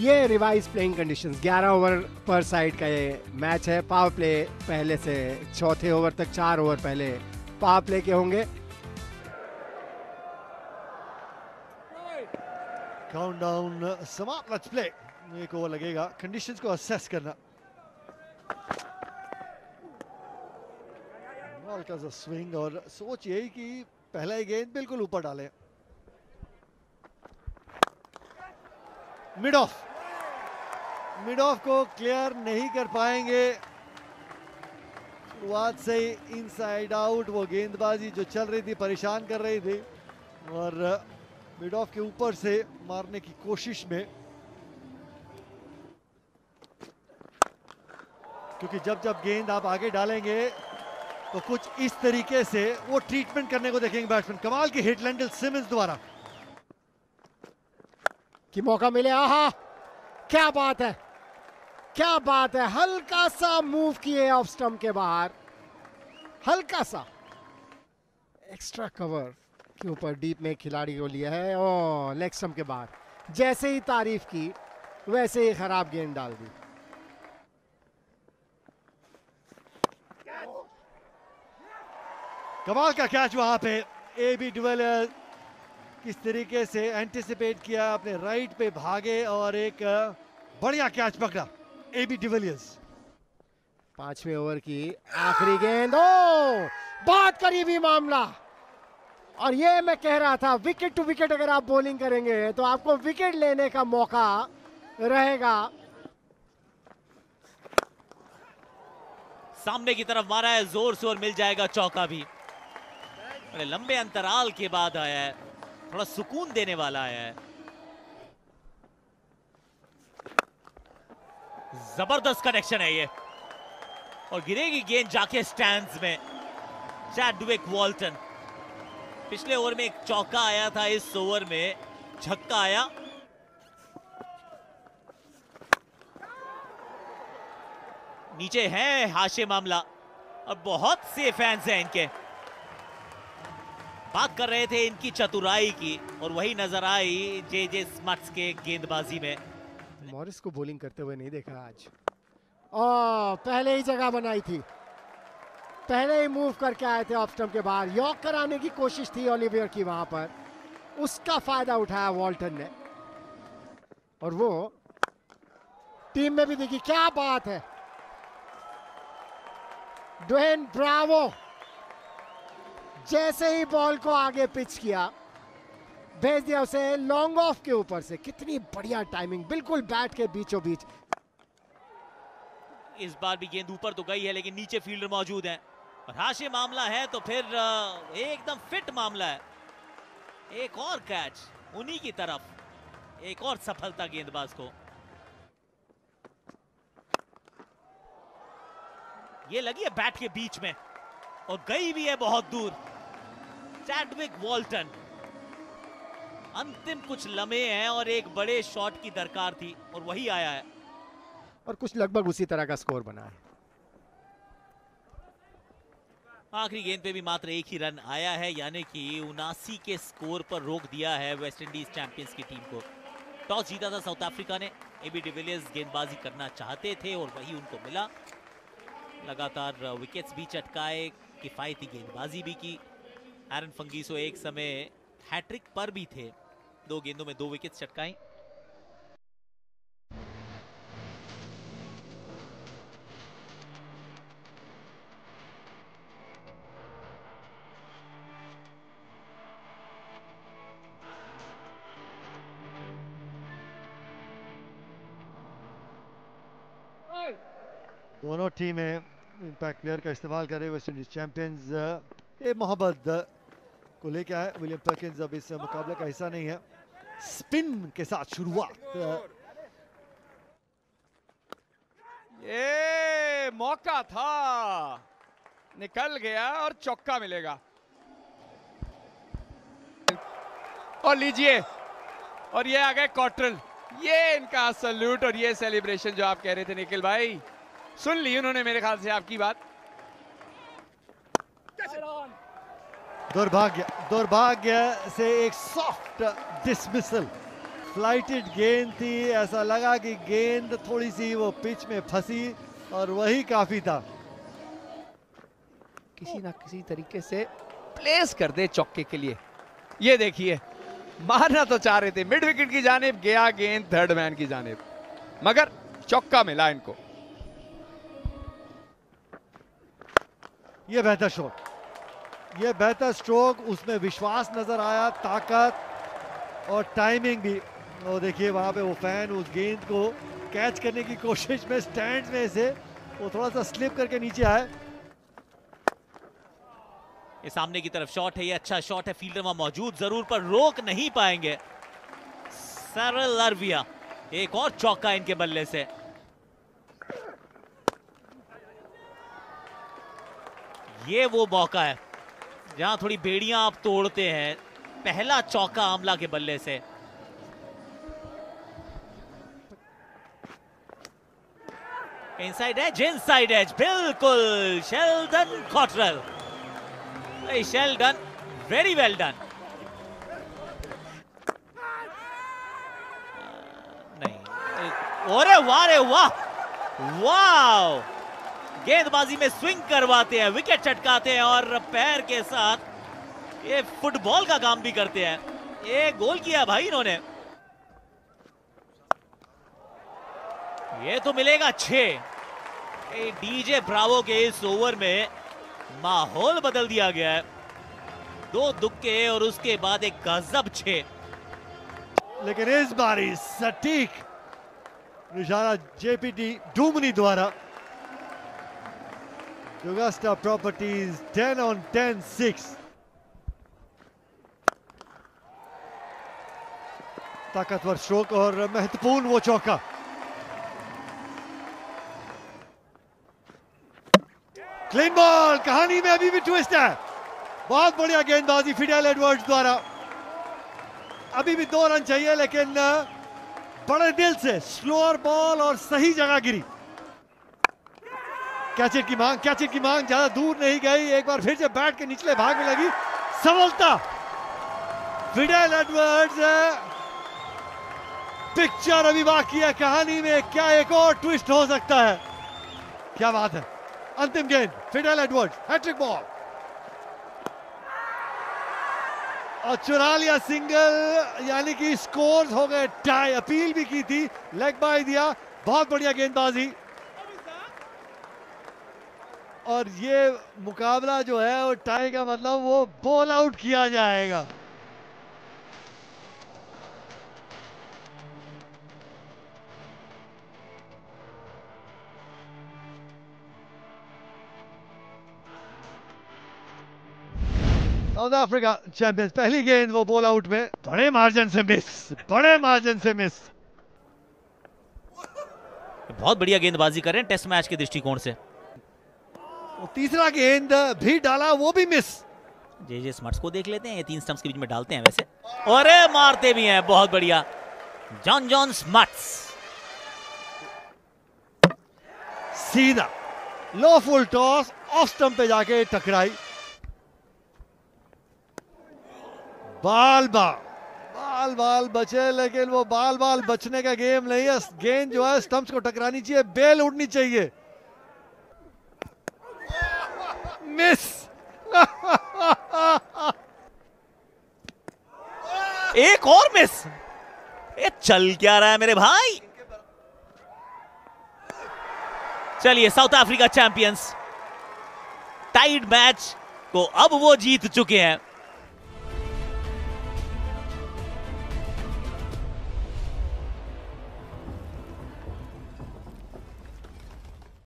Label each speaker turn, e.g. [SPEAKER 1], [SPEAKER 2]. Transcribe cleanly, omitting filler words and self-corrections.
[SPEAKER 1] ये revise playing conditions 11 over पर side का ये मैच है। पावर प्ले पहले से चौथे ओवर तक 4 ओवर पहले पावर प्ले के होंगे।
[SPEAKER 2] काउंटडाउन समाप्त। Let's play. एक ओवर लगेगा कंडीशंस को असेस करना। हल्का सा स्विंग और सोच यही कि पहला ही गेंद बिल्कुल ऊपर डाले। मिड ऑफ को क्लियर नहीं कर पाएंगे। शुरुआत से ही इनसाइड आउट वो गेंदबाजी जो चल रही थी परेशान कर रही थी, और मिड ऑफ के ऊपर से मारने की कोशिश में, क्योंकि जब गेंद आप आगे डालेंगे तो कुछ इस तरीके से वो ट्रीटमेंट करने को देखेंगे बैट्समैन। कमाल की हिट लेंडल सिमंस द्वारा
[SPEAKER 1] कि मौका मिले। आहा, क्या बात है, क्या बात है। हल्का सा मूव किए ऑफ स्टंप के बाहर, हल्का सा एक्स्ट्रा कवर के ऊपर डीप में खिलाड़ी को लिया है और लेग स्टंप के बाहर। जैसे ही तारीफ की वैसे ही खराब गेंद डाल दी।
[SPEAKER 2] कमाल का कैच वहां पे। एबी डिविलियर्स किस तरीके से एंटिसिपेट किया, अपने राइट पे भागे और एक बढ़िया कैच पकड़ा एबी डिविलियर्स।
[SPEAKER 1] 5वें ओवर की आखिरी गेंद, ओ बहुत करीबी मामला। और ये मैं कह रहा था, विकेट टू विकेट अगर आप बॉलिंग करेंगे तो आपको विकेट लेने का मौका रहेगा।
[SPEAKER 3] सामने की तरफ मारा है जोर से और मिल जाएगा चौका भी। बड़े लंबे अंतराल के बाद आया है, थोड़ा सुकून देने वाला आया है। जबरदस्त कनेक्शन है ये, और गिरेगी गेंद जाके स्टैंड्स में। चैडविक वॉल्टन, पिछले ओवर में एक चौका आया था, इस ओवर में छक्का आया। नीचे है हाशिम मामला और बहुत से फैंस हैं इनके, बात कर रहे थे इनकी चतुराई की, और वही नजर आई जे स्मट्स के गेंदबाजी में।
[SPEAKER 1] मॉरिस को बॉलिंग करते हुए नहीं देखा आज। पहले ही जगह बनाई थी, पहले ही मूव करके आए थे ऑफ स्टंप के बाहर। यॉर्क कराने की कोशिश थी ओलिवियर की वहां पर, उसका फायदा उठाया वॉल्टन ने, और वो टीम में भी देखी। क्या बात है, ड्वेन ब्रावो जैसे ही बॉल को आगे पिच किया, भेज दिया उसे लॉन्ग ऑफ के ऊपर से। कितनी बढ़िया टाइमिंग, बिल्कुल बैट के बीचों बीच।
[SPEAKER 3] इस बार भी गेंद ऊपर तो गई है, लेकिन नीचे फील्डर मौजूद है, और हाशिम मामला है तो फिर एकदम फिट मामला है। एक और कैच उन्हीं की तरफ, एक और सफलता गेंदबाज को। ये लगी है बैट के बीच में और गई भी है बहुत दूर। चैडविक वॉल्टन, अंतिम कुछ लम्हे हैं और एक बड़े शॉट की दरकार थी, और वही आया है,
[SPEAKER 1] और कुछ लगभग उसी तरह का स्कोर बना है।
[SPEAKER 3] आखिरी गेंद पे भी मात्र एक ही रन आया है, यानी कि 79 के स्कोर पर रोक दिया है वेस्ट इंडीज चैंपियंस की टीम को। टॉस जीता था साउथ अफ्रीका ने, एबी डिविलियर्स गेंदबाजी करना चाहते थे और वही उनको मिला। लगातार विकेट्स भी चटकाए, किफायती गेंदबाजी भी की। एरन फंगीसो एक समय हैट्रिक पर भी थे, 2 गेंदों में 2 विकेट्स चटकाई।
[SPEAKER 2] दोनों टीमें इंपैक्ट प्लेयर का इस्तेमाल कर रहे हैं। वेस्ट इंडीज चैंपियंस ए मोहब्बत को लेकर आए। विलियम पर्किंस अब इस मुकाबले का हिस्सा नहीं है। स्पिन के साथ शुरुआत,
[SPEAKER 4] ये मौका था, निकल गया और चौका मिलेगा। और लीजिए, और ये आ गए कॉटरल। ये इनका सल्यूट और ये सेलिब्रेशन जो आप कह रहे थे निखिल भाई, सुन ली उन्होंने मेरे ख्याल से आपकी बात।
[SPEAKER 2] दुर्भाग्य से एक सॉफ्ट डिसमिसल फ्लाइटेड गेंद थी, ऐसा लगा कि गेंद थोड़ी सी वो पिच में फंसी और वही काफी था।
[SPEAKER 4] किसी ना किसी तरीके से प्लेस कर दे चौके के लिए। ये देखिए, मारना तो चाह रहे थे मिड विकेट की जानिब, गया गेंद थर्ड मैन की जानिब, मगर चौका मिला इनको।
[SPEAKER 2] ये बेहतर शॉट, ये बेहतर स्ट्रोक, उसमें विश्वास नजर आया, ताकत और टाइमिंग भी। और देखिए वहां पे वो फैन उस गेंद को कैच करने की कोशिश में स्टैंड में से वो थोड़ा सा स्लिप करके नीचे आए।
[SPEAKER 3] ये सामने की तरफ शॉट है, ये अच्छा शॉट है, फील्डर वहां मौजूद जरूर पर रोक नहीं पाएंगे। सरल अरविया, एक और चौका इनके बल्ले से। ये वो मौका है जहां थोड़ी बेड़ियां आप तोड़ते हैं। पहला चौका आमला के बल्ले से। इनसाइड एज, बिल्कुल Sheldon Cottrell. Sheldon, very well done. नहीं, अरे वाह रे वाह, वाह! गेंदबाजी में स्विंग करवाते हैं, विकेट चटकाते हैं और पैर के साथ ये फुटबॉल का काम भी करते हैं। ये गोल किया भाई इन्होंने। ये तो मिलेगा 6। डीजे ब्रावो के इस ओवर में माहौल बदल दिया गया है। 2 दुक्के और उसके बाद एक गजब 6।
[SPEAKER 2] लेकिन इस बारी सटीक निशाना जेपीटी डूमनी द्वारा। Augusta properties 10 on 10 6। ताकतवर स्ट्रोक और महत्वपूर्ण वो चौका। क्लीन बॉल, कहानी में अभी भी ट्विस्ट है। बहुत बढ़िया गेंदबाजी फिडेल एडवर्ड्स द्वारा। अभी भी 2 रन चाहिए लेकिन बड़े दिल से स्लोअर बॉल और सही जगह गिरी। कैचेट की मांग, कैचेट की मांग ज्यादा दूर नहीं गई। एक बार फिर से बैट के निचले भाग में लगी सफलता। फिडेल एडवर्ड्स, पिक्चर अभी बाकी है, कहानी में क्या एक और ट्विस्ट हो सकता है। क्या बात है। अंतिम गेंद, फिडेल एडवर्ड्स, हैट्रिक बॉल और चुरा लिया सिंगल, यानी कि स्कोर्स हो गए टाई। अपील भी की थी, लेग बाय दिया। बहुत बढ़िया गेंदबाजी। और ये मुकाबला जो है वो टाई का मतलब वो बॉल आउट किया जाएगा। साउथ अफ्रीका चैंपियंस, पहली गेंद वो बॉल आउट में बड़े मार्जिन से मिस, बड़े मार्जिन से मिस।
[SPEAKER 3] बहुत बढ़िया गेंदबाजी कर रहे हैं टेस्ट मैच के दृष्टिकोण से।
[SPEAKER 2] तीसरा गेंद भी डाला, वो भी मिस।
[SPEAKER 3] जे स्मट्स को देख लेते हैं, ये 3 स्टंप्स के बीच में डालते हैं वैसे, और मारते भी हैं। बहुत बढ़िया जॉन स्मट्स।
[SPEAKER 2] सीधा लो फुल टॉस, ऑफ स्टंप पे जाके टकराई। बाल बाल बचे, लेकिन वो बाल बचने का गेम नहीं है। गेंद जो है स्टंप्स को टकरानी चाहिए, बेल उड़नी चाहिए। मिस।
[SPEAKER 3] एक और मिस। ये चल क्या रहा है मेरे भाई। चलिए, South Africa champions tied match को अब वो जीत चुके हैं।